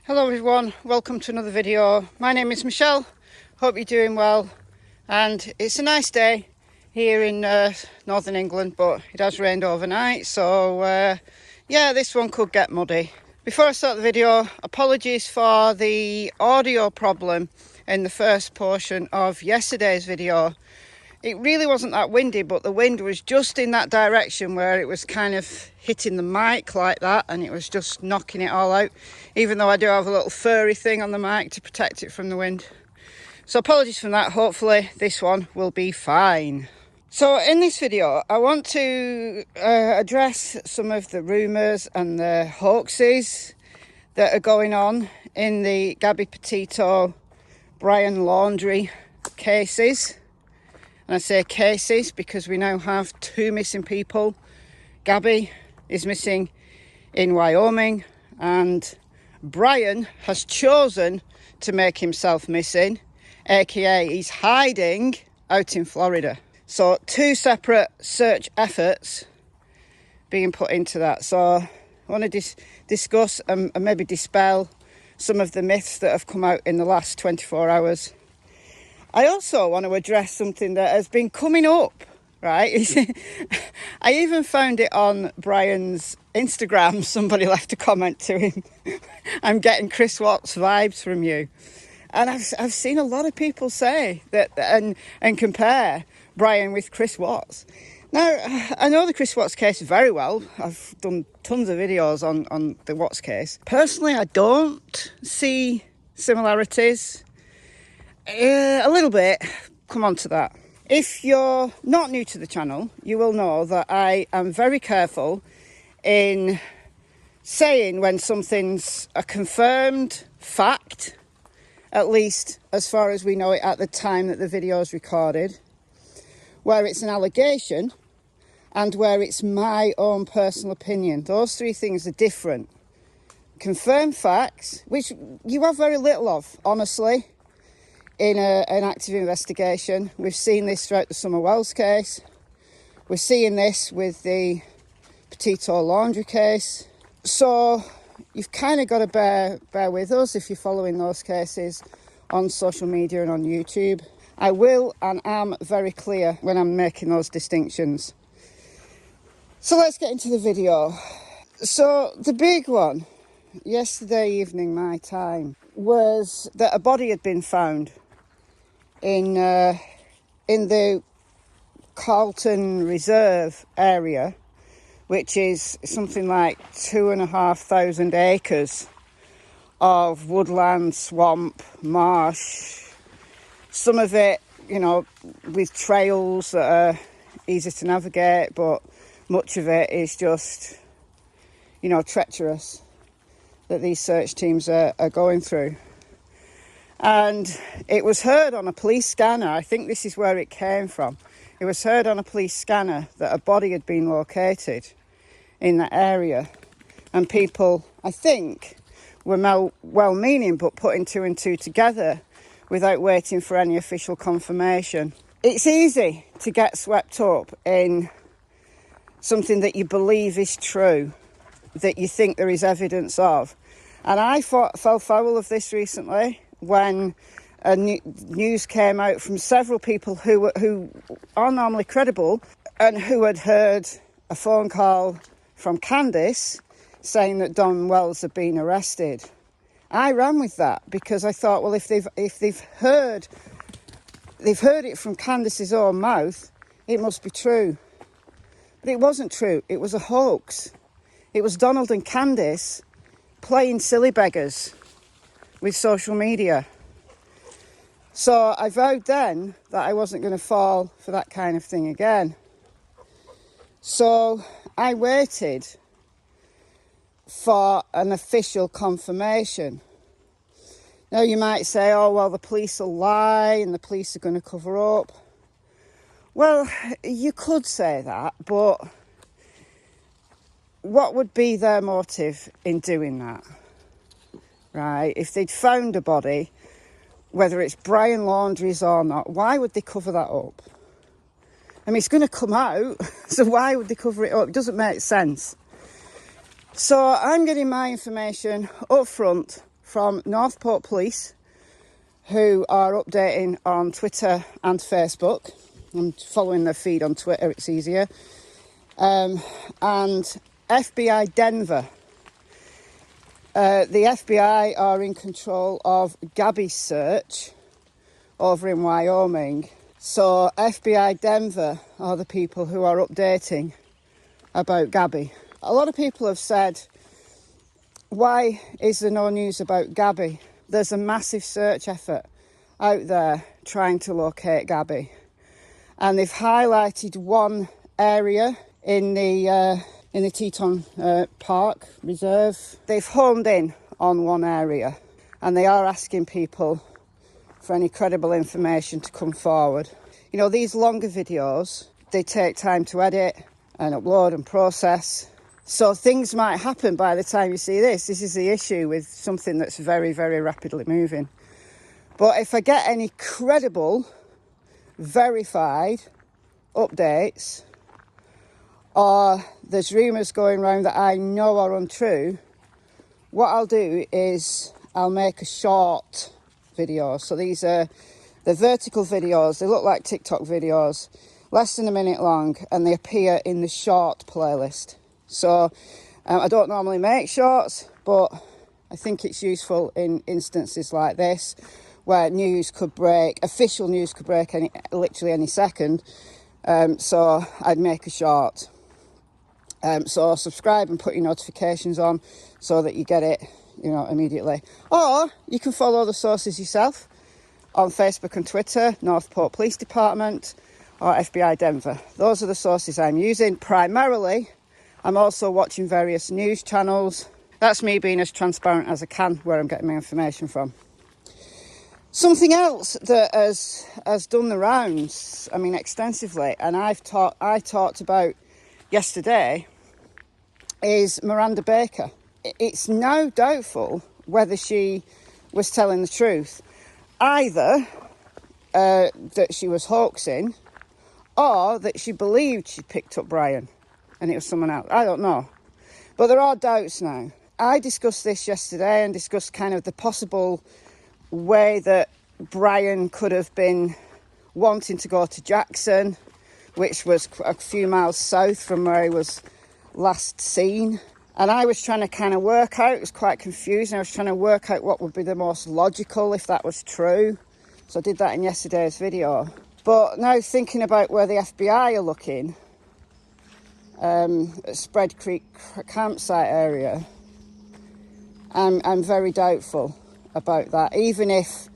Hello everyone, welcome to another video. My name is Michelle, hope you're doing well, and it's a nice day here in northern England, but it has rained overnight, so yeah, this one could get muddy. Before I start the video, apologies for the audio problem in the first portion of yesterday's video. It really wasn't that windy, but the wind was just in that direction where it was kind of hitting the mic like that, and it was just knocking it all out, even though I do have a little furry thing on the mic to protect it from the wind. So apologies for that. Hopefully this one will be fine. So in this video, I want to address some of the rumours and the hoaxes that are going on in the Gabby Petito, Brian Laundrie cases. And I say cases because we now have 2 missing people. Gabby is missing in Wyoming, and Brian has chosen to make himself missing, aka he's hiding out in Florida. So 2 separate search efforts being put into that. So I want to discuss and maybe dispel some of the myths that have come out in the last 24 hours. I also want to address something that has been coming up, right? I even found it on Brian's Instagram. Somebody left a comment to him. I'm getting Chris Watts vibes from you. And I've seen a lot of people say that and compare Brian with Chris Watts. Now, I know the Chris Watts case very well. I've done tons of videos on the Watts case. Personally, I don't see similarities. A little bit. Come on to that. If you're not new to the channel, you will know that I am very careful in saying when something's a confirmed fact, at least as far as we know it at the time that the video is recorded, where it's an allegation, and where it's my own personal opinion. Those 3 things are different. Confirmed facts, which you have very little of, honestly, in an active investigation. We've seen this throughout the Summer Wells case. We're seeing this with the Petito Laundrie case. So you've kind of got to bear with us if you're following those cases on social media and on YouTube. I will and am very clear when I'm making those distinctions. So let's get into the video. So the big one, yesterday evening my time, was that a body had been found in the Carlton Reserve area, which is something like 2,500 acres of woodland, swamp, marsh. Some of it, you know, with trails that are easy to navigate, but much of it is just, you know, treacherous that these search teams are going through. And it was heard on a police scanner. I think this is where it came from. It was heard on a police scanner that a body had been located in that area. And people, I think, were well-meaning but putting 2 and 2 together without waiting for any official confirmation. It's easy to get swept up in something that you believe is true, that you think there is evidence of. And I fell foul of this recently when news came out from several people who are normally credible and who had heard a phone call from Candice saying that Don Wells had been arrested. I ran with that because I thought, well, if they've heard it from Candice's own mouth, it must be true. But it wasn't true. It was a hoax. It was Donald and Candice playing silly beggars with social media. So I vowed then that I wasn't going to fall for that kind of thing again. So I waited for an official confirmation. Now you might say, oh, well, the police will lie and the police are going to cover up. Well, you could say that, but what would be their motive in doing that? Right? If they'd found a body, whether it's Brian Laundrie's or not, why would they cover that up? I mean, it's going to come out, so why would they cover it up? It doesn't make sense. So I'm getting my information up front from Northport Police, who are updating on Twitter and Facebook. I'm following their feed on Twitter, it's easier. And FBI Denver. The FBI are in control of Gabby's search over in Wyoming. So FBI Denver are the people who are updating about Gabby. A lot of people have said, why is there no news about Gabby? There's a massive search effort out there trying to locate Gabby. And they've highlighted one area in the Teton Park Reserve. They've honed in on one area, and they are asking people for any credible information to come forward. You know, these longer videos, they take time to edit and upload and process. So things might happen by the time you see this. This is the issue with something that's very, very rapidly moving. But if I get any credible, verified updates, or there's rumours going around that I know are untrue, what I'll do is I'll make a short video. So these are the vertical videos. They look like TikTok videos, less than a minute long, and they appear in the short playlist. So I don't normally make shorts, but I think it's useful in instances like this where news could break, official news could break literally any second. So I'd make a short. So subscribe and put your notifications on so that you get it, you know, immediately. Or you can follow the sources yourself on Facebook and Twitter, Northport Police Department or FBI Denver. Those are the sources I'm using. Primarily, I'm also watching various news channels. That's me being as transparent as I can where I'm getting my information from. Something else that has done the rounds, I mean extensively, and I talked about yesterday, is Miranda Baker. It's now doubtful whether she was telling the truth. Either that she was hoaxing, or that she believed she picked up Brian and it was someone else. I don't know. But there are doubts now. I discussed this yesterday and discussed kind of the possible way that Brian could have been wanting to go to Jackson, which was a few miles south from where he was last seen. And I was trying to kind of work out, it was quite confusing, I was trying to work out what would be the most logical if that was true. So I did that in yesterday's video. But now thinking about where the FBI are looking, at Spread Creek campsite area, I'm very doubtful about that. Even if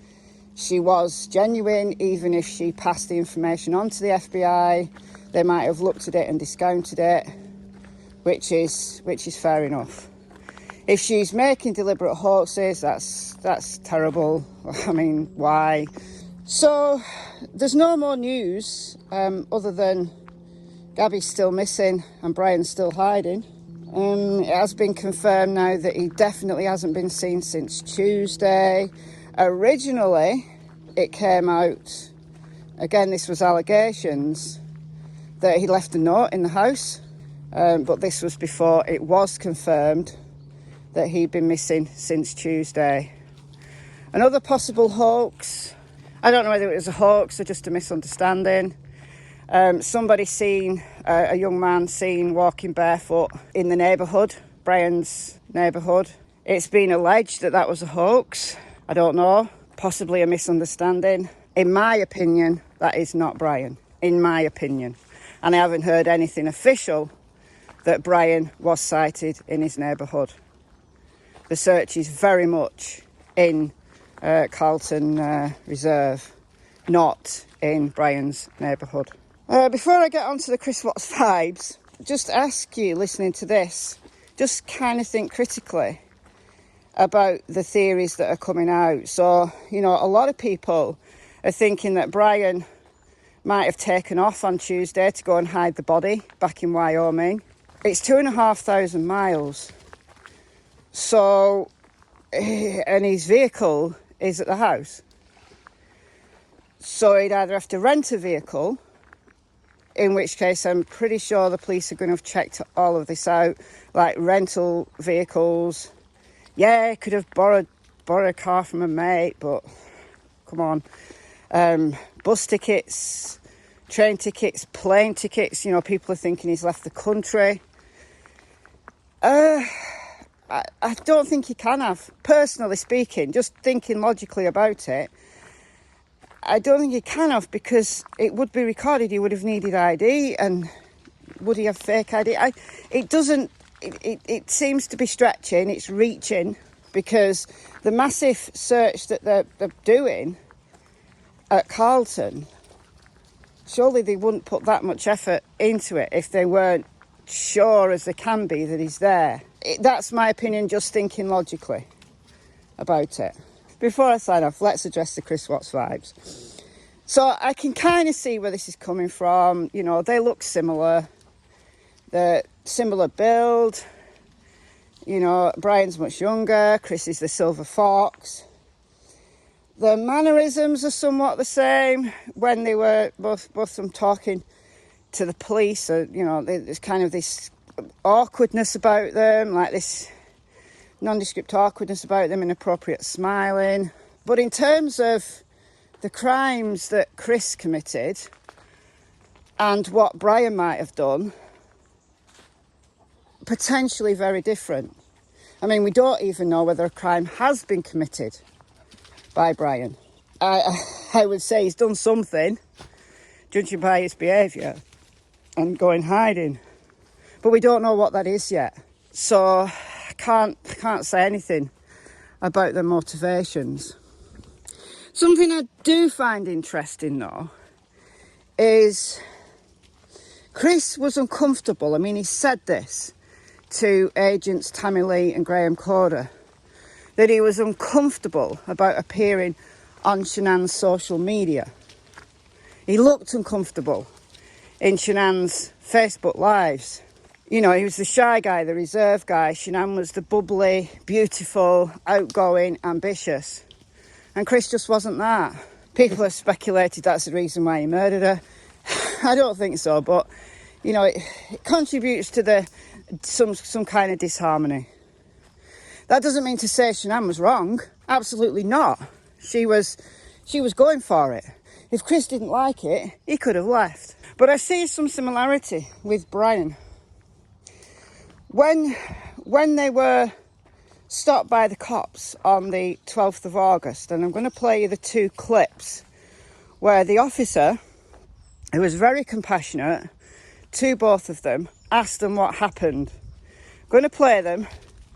she was genuine, even if she passed the information on to the FBI, they might have looked at it and discounted it, which is fair enough. If she's making deliberate hoaxes, that's terrible. I mean, why? So there's no more news other than Gabby's still missing and Brian's still hiding. It has been confirmed now that he definitely hasn't been seen since Tuesday. Originally, it came out, again, this was allegations, that he left a note in the house. But this was before it was confirmed that he'd been missing since Tuesday. Another possible hoax, I don't know whether it was a hoax or just a misunderstanding. Somebody seen, a young man seen walking barefoot in the neighbourhood, Brian's neighbourhood. It's been alleged that that was a hoax. I don't know, possibly a misunderstanding. In my opinion, that is not Brian, in my opinion. And I haven't heard anything official that Brian was sighted in his neighbourhood. The search is very much in Carlton Reserve, not in Brian's neighbourhood. Before I get on to the Chris Watts vibes, just ask you, listening to this, just kind of think critically about the theories that are coming out. So, you know, a lot of people are thinking that Brian might have taken off on Tuesday to go and hide the body back in Wyoming. It's 2,500 miles. So, and his vehicle is at the house. So he'd either have to rent a vehicle, in which case I'm pretty sure the police are going to have checked all of this out, like rental vehicles. Yeah, he could have borrowed borrow a car from a mate, but come on. Bus tickets, train tickets, plane tickets, you know, people are thinking he's left the country. I don't think he can have, personally speaking, just thinking logically about it. I don't think he can have, because it would be recorded. He would have needed ID, and would he have fake ID? It seems to be stretching, it's reaching, because the massive search that they're doing at Carlton, surely they wouldn't put that much effort into it if they weren't sure as they can be that he's there. That's my opinion, just thinking logically about it. Before I sign off, let's address the Chris Watts vibes. So I can kind of see where this is coming from. You know, they look similar. They're similar build. You know, Brian's much younger. Chris is the silver fox. The mannerisms are somewhat the same. When they were both of them talking to the police, you know, there's kind of this awkwardness about them, like this nondescript awkwardness about them, inappropriate smiling. But in terms of the crimes that Chris committed and what Brian might have done, potentially very different. I mean, we don't even know whether a crime has been committed by Brian. I would say he's done something, judging by his behaviour, and going hiding. But we don't know what that is yet. So I can't say anything about their motivations. Something I do find interesting, though, is Chris was uncomfortable. I mean, he said this to agents Tammy Lee and Graham Corder, that he was uncomfortable about appearing on Shanann's social media. He looked uncomfortable in Shanann's Facebook lives. You know, he was the shy guy, the reserved guy. Shanann was the bubbly, beautiful, outgoing, ambitious. And Chris just wasn't that. People have speculated that's the reason why he murdered her. I don't think so, but, you know, it contributes to some kind of disharmony. That doesn't mean to say Shanann was wrong. Absolutely not. She was going for it. If Chris didn't like it, he could have left. But I see some similarity with Brian. When they were stopped by the cops on the 12th of August, and I'm going to play you the two clips where the officer, who was very compassionate to both of them, asked them what happened. I'm going to play them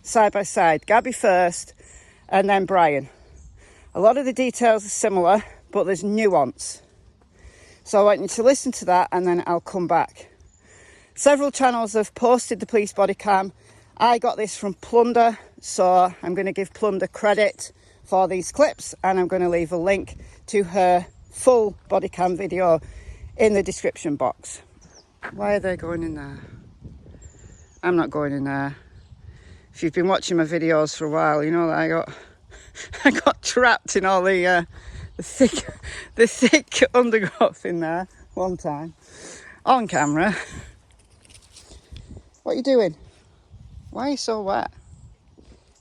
side by side. Gabby first, and then Brian. A lot of the details are similar, but there's nuance. So I want you to listen to that, and then I'll come back. Several channels have posted the police body cam. I got this from Plunder, so I'm going to give Plunder credit for these clips, and I'm going to leave a link to her full body cam video in the description box. Why are they going in there? I'm not going in there. If you've been watching my videos for a while, you know that I got trapped in all the thick undergrowth in there one time on camera. What are you doing? Why are you so wet?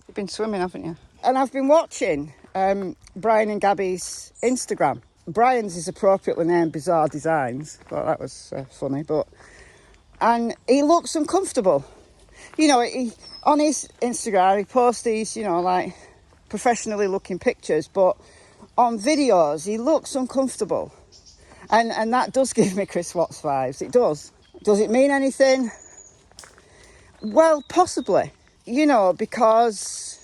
You've been swimming, haven't you? And I've been watching Brian and Gabby's Instagram. Brian's is appropriately named Bizarre Designs. Thought that was funny, and he looks uncomfortable. You know, on his Instagram, he posts these, you know, like professionally looking pictures, but on videos, he looks uncomfortable. And that does give me Chris Watts vibes. It does. Does it mean anything? Well, possibly. You know, because,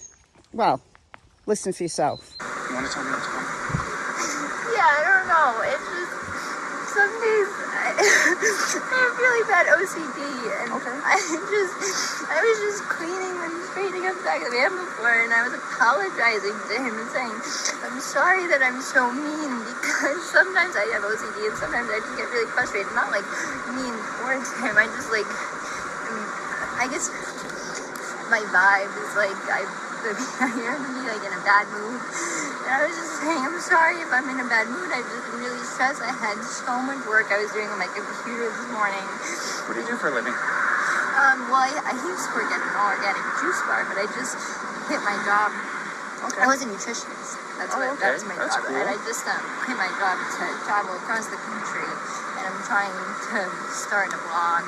well, listen for yourself. You want to tell me what's going on? Yeah, I don't know. It's just, some days I have really bad OCD, and okay. I was just cleaning and straightening up the back of the van before, and I was apologizing to him and saying, I'm sorry that I'm so mean, because sometimes I have OCD, and sometimes I just get really frustrated. Not like mean towards him, I just like, I guess my vibe is like, I hear him be like in a bad mood. And I was just saying, I'm sorry if I'm in a bad mood. I've just been really stressed. I had so much work I was doing on my computer this morning. What do you do for a living? Well, I used to work at an organic juice bar, but I just hit my job Okay. I was a nutritionist. That was my That's job. cool. And I just quit my job to travel across the country. And I'm trying to start a blog.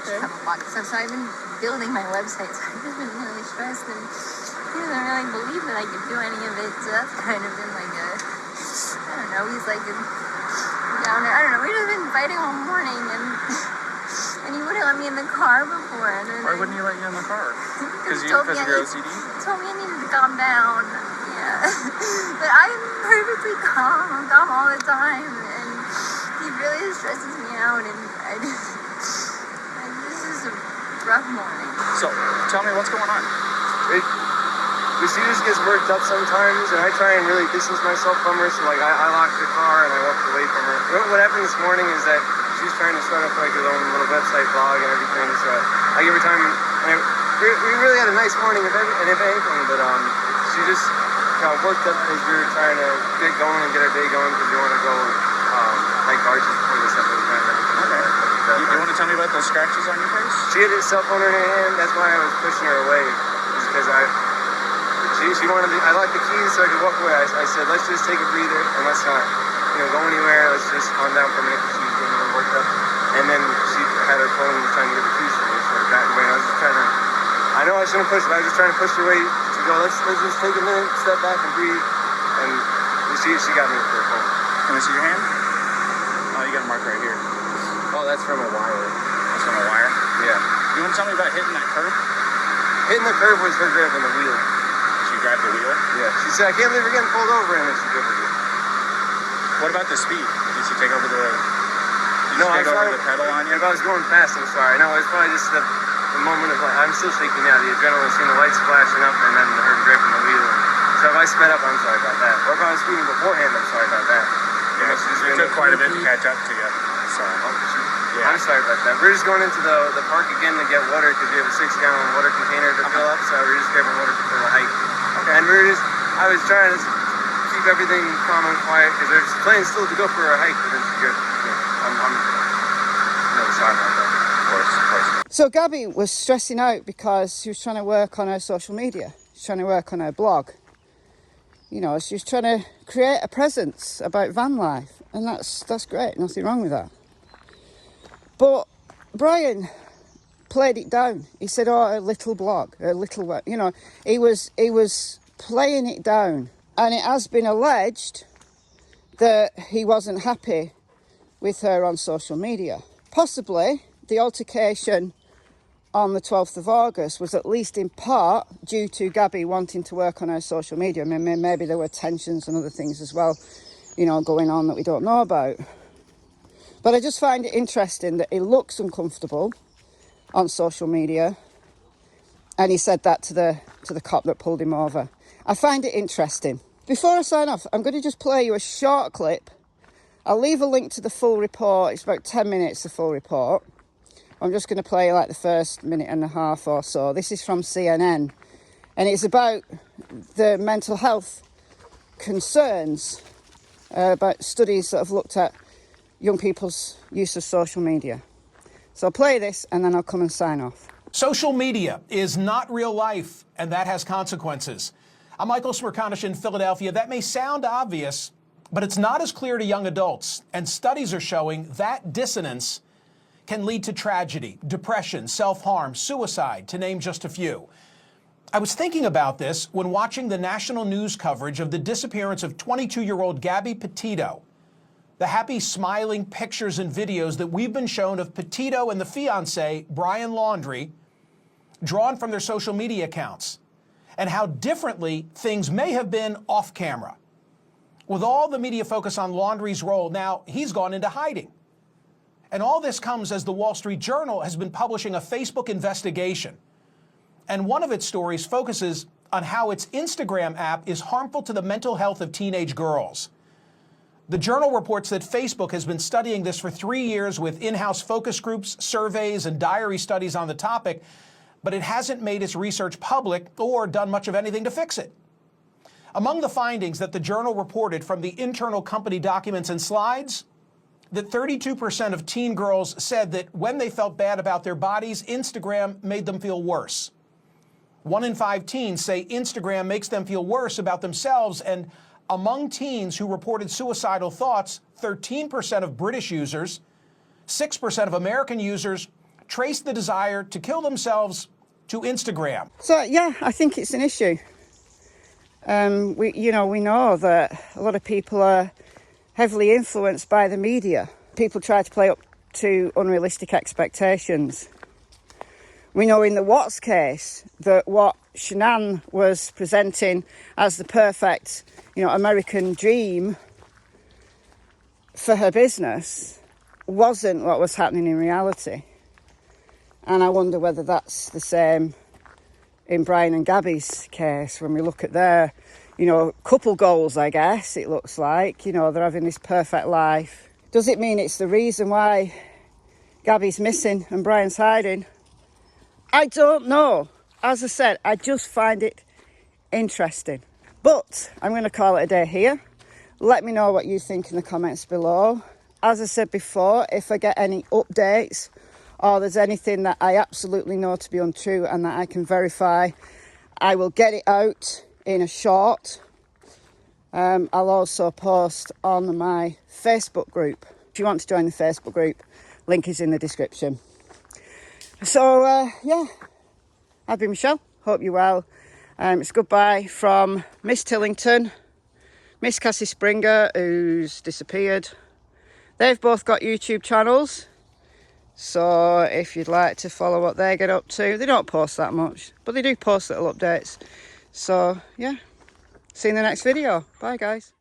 Become a blog. So I've been building my website. So I've just been really stressed and didn't really believe that I could do any of it. So that's kind of been like I don't know, he's like down there. I don't know, we've just been fighting all morning and he wouldn't let me in the car before. And then Why wouldn't he let you in the car? Because of your OCD? He told me I needed to calm down. Yeah. But I'm perfectly calm. I'm calm all the time. And he really stresses me out. And this is a rough morning. So, tell me what's going on. She just gets worked up sometimes, and I try and really distance myself from her. So, like, I lock the car and I walk away from her. What happened this morning is that she's trying to start up like her own little website blog and everything. So I give her time. And we really had a nice morning, if anything. But she just got worked up because we were trying to get going and get our day going because we want to go like arches before the assembly time. Okay. You want to tell me about those scratches on your face? She had her cell phone in her hand. That's why I was pushing her away. Because she wanted I locked the keys so I could walk away. I said, let's just take a breather and let's not go anywhere. Let's just calm down for a minute because she was getting a little worked up. And then she had her phone and was trying to get the keys from me. So I got away. I was just trying to, I know I shouldn't push, but I was just trying to push her away to go, let's just take a minute, step back and breathe. And she got me with her phone. Can I see your hand? Oh, you got a mark right here. Oh, that's from a wire. That's from a wire? Yeah. You want to tell me about hitting that curb? Hitting the curb was her grabbing the wheel. She grabbed the wheel? Yeah. She said, I can't believe we're getting pulled over, and then she grabbed the wheel. What about the speed? Did she take over the... No, take over the pedal on you? If I was going fast, I'm sorry. No, it's probably just the moment of, like, I'm still shaking now. The adrenaline, seeing the lights flashing up, and then her grabbing the wheel. So if I sped up, I'm sorry about that. Or if I was speeding beforehand, I'm sorry about that. Yeah, it took quite a bit to catch up to you. So, yeah. I'm sorry about that. We're just going into the park again to get water because we have a 6-gallon water container to fill up. So we're just grabbing water for the hike. Okay. And I was trying to keep everything calm and quiet because they're planning still to go for a hike, but it's good. I'm really sorry about that. Of course. So Gabby was stressing out because she was trying to work on her social media. She's trying to work on her blog. She was trying to create a presence about van life, and that's great. Nothing wrong with that. But Brian played it down. He said, "Oh, a little blog, a little." He was playing it down, and it has been alleged that he wasn't happy with her on social media. Possibly the altercation on the 12th of August was at least in part due to Gabby wanting to work on her social media. I mean, maybe there were tensions and other things as well, going on that we don't know about. But I just find it interesting that he looks uncomfortable on social media, and he said that to the cop that pulled him over. I find it interesting. Before I sign off, I'm going to just play you a short clip. I'll leave a link to the full report. It's about 10 minutes, the full report. I'm just going to play like the first minute and a half or so. This is from CNN, and it's about the mental health concerns, about studies that have looked at young people's use of social media. So I'll play this and then I'll come and sign off. Social media is not real life, and that has consequences. I'm Michael Smerconish in Philadelphia. That may sound obvious, but it's not as clear to young adults, and studies are showing that dissonance can lead to tragedy, depression, self-harm, suicide, to name just a few. I was thinking about this when watching the national news coverage of the disappearance of 22-year-old Gabby Petito. The happy, smiling pictures and videos that we've been shown of Petito and the fiancé, Brian Laundrie, drawn from their social media accounts, and how differently things may have been off camera. With all the media focus on Laundrie's role, now he's gone into hiding. And all this comes as the Wall Street Journal has been publishing a Facebook investigation. And one of its stories focuses on how its Instagram app is harmful to the mental health of teenage girls. The Journal reports that Facebook has been studying this for 3 years with in-house focus groups, surveys, and diary studies on the topic, but it hasn't made its research public or done much of anything to fix it. Among the findings that the Journal reported from the internal company documents and slides, that 32% of teen girls said that when they felt bad about their bodies, Instagram made them feel worse. 1 in 5 teens say Instagram makes them feel worse about themselves, and among teens who reported suicidal thoughts, 13% of British users, 6% of American users traced the desire to kill themselves to Instagram. So yeah, I think it's an issue. We know that a lot of people are heavily influenced by the media. People try to play up to unrealistic expectations. We know in the Watts case that what Shanann was presenting as the perfect, American dream for her business wasn't what was happening in reality. And I wonder whether that's the same in Brian and Gabby's case when we look at their, couple goals, I guess, it looks like. They're having this perfect life. Does it mean it's the reason why Gabby's missing and Brian's hiding? I don't know. As I said, I just find it interesting. But I'm going to call it a day here. Let me know what you think in the comments below. As I said before, if I get any updates or there's anything that I absolutely know to be untrue and that I can verify, I will get it out in a short. I'll also post on my Facebook group. If you want to join the Facebook group, link is in the description. So, yeah, I've been Michelle. Hope you're well. It's goodbye from Miss Tillington, Miss Cassie Springer, who's disappeared. They've both got YouTube channels. So if you'd like to follow what they get up to, they don't post that much, but they do post little updates. So, yeah, see you in the next video. Bye, guys.